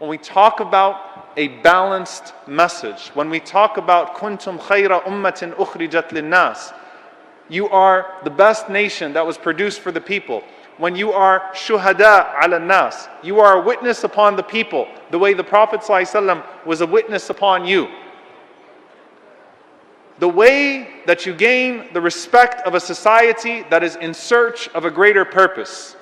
when we talk about a balanced message, when we talk about kuntum khayra ummatin ukhrijat linnas, you are the best nation that was produced for the people. When you are shuhada ala nas, you are a witness upon the people, the way the Prophet ﷺ was a witness upon you. The way that you gain the respect of a society that is in search of a greater purpose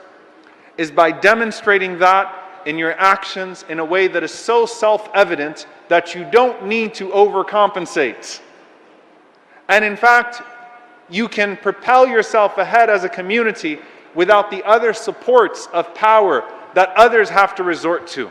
is by demonstrating that in your actions in a way that is so self-evident that you don't need to overcompensate. And in fact, you can propel yourself ahead as a community without the other supports of power that others have to resort to.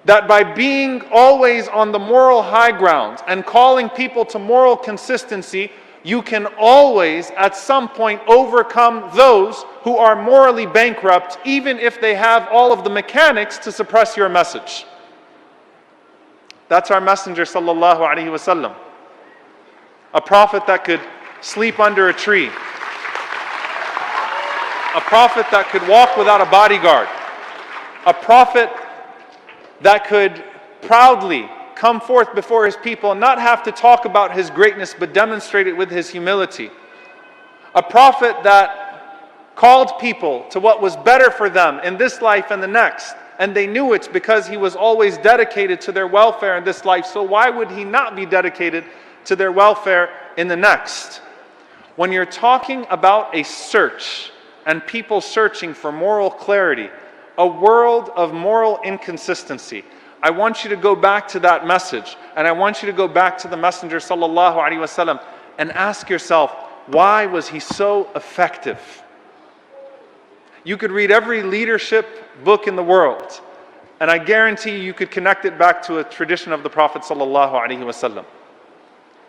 That by being always on the moral high ground and calling people to moral consistency, you can always at some point overcome those who are morally bankrupt, even if they have all of the mechanics to suppress your message. That's our Messenger sallallahu alaihi wasallam. A prophet that could sleep under a tree. A prophet that could walk without a bodyguard. A prophet that could proudly come forth before his people and not have to talk about his greatness but demonstrate it with his humility. A prophet that called people to what was better for them in this life and the next, and they knew it because he was always dedicated to their welfare in this life, so why would he not be dedicated to their welfare in the next? When you're talking about a search and people searching for moral clarity, a world of moral inconsistency, I want you to go back to that message, and I want you to go back to the Messenger sallallahu alaihi wasallam and ask yourself, why was he so effective? You could read every leadership book in the world, and I guarantee you could connect it back to a tradition of the Prophet sallallahu alaihi wasallam.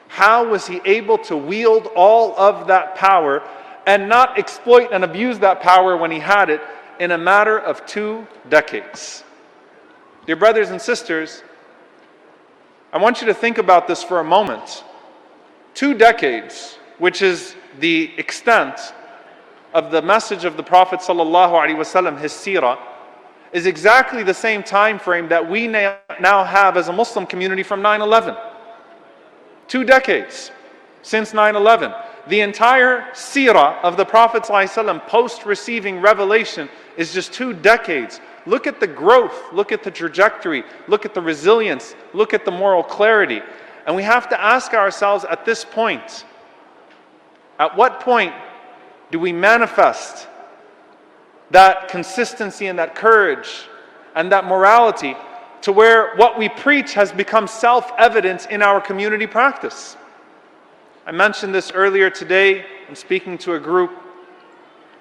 How was he able to wield all of that power and not exploit and abuse that power when he had it in a matter of 2 decades? Dear brothers and sisters, I want you to think about this for a moment. 2 decades, which is the extent of the message of the Prophet ﷺ, his seerah, is exactly the same time frame that we now have as a Muslim community from 9/11. 2 decades since 9/11. The entire seerah of the Prophet ﷺ post-receiving revelation is just 2 decades. Look at the growth, look at the trajectory, look at the resilience, look at the moral clarity. And we have to ask ourselves at this point, at what point do we manifest that consistency and that courage and that morality to where what we preach has become self-evident in our community practice? I mentioned this earlier today. I'm speaking to a group.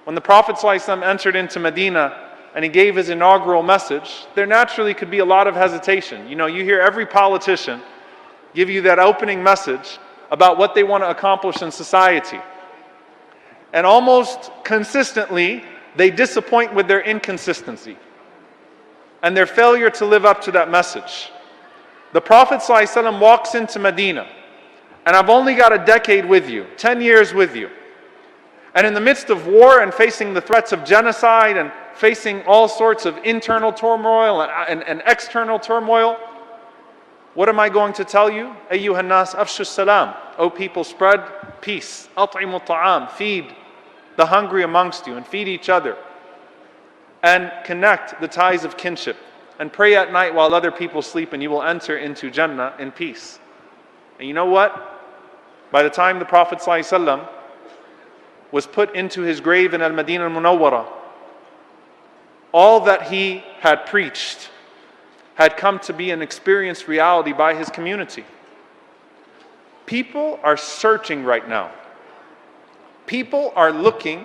When the Prophet ﷺ entered into Medina and he gave his inaugural message, there naturally could be a lot of hesitation. You know, you hear every politician give you that opening message about what they want to accomplish in society. And almost consistently, they disappoint with their inconsistency and their failure to live up to that message. The Prophet ﷺ walks into Medina, and I've only got a decade with you, 10 years with you. And in the midst of war and facing the threats of genocide and facing all sorts of internal turmoil and external turmoil, what am I going to tell you? Ayyuhan nas afshu salam. O people, spread peace. At'imu ta'am. Feed the hungry amongst you and feed each other. And connect the ties of kinship. And pray at night while other people sleep, and you will enter into Jannah in peace. And you know what? By the time the Prophet ﷺ was put into his grave in Al-Madinah Al-Munawwara, all that he had preached had come to be an experienced reality by his community. People are searching right now. People are looking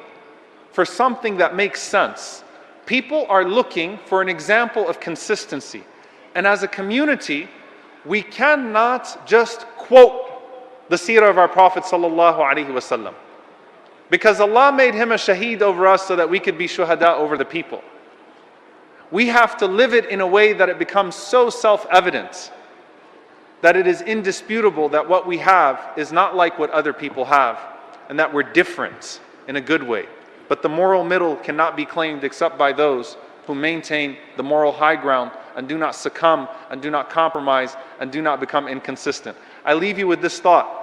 for something that makes sense. People are looking for an example of consistency. And as a community, we cannot just quote the seerah of our Prophet sallallahu alaihi wasallam, because Allah made him a shaheed over us so that we could be shuhada over the people. We have to live it in a way that it becomes so self-evident that it is indisputable that what we have is not like what other people have, and that we're different in a good way. But the moral middle cannot be claimed except by those who maintain the moral high ground and do not succumb, and do not compromise, and do not become inconsistent. I leave you with this thought.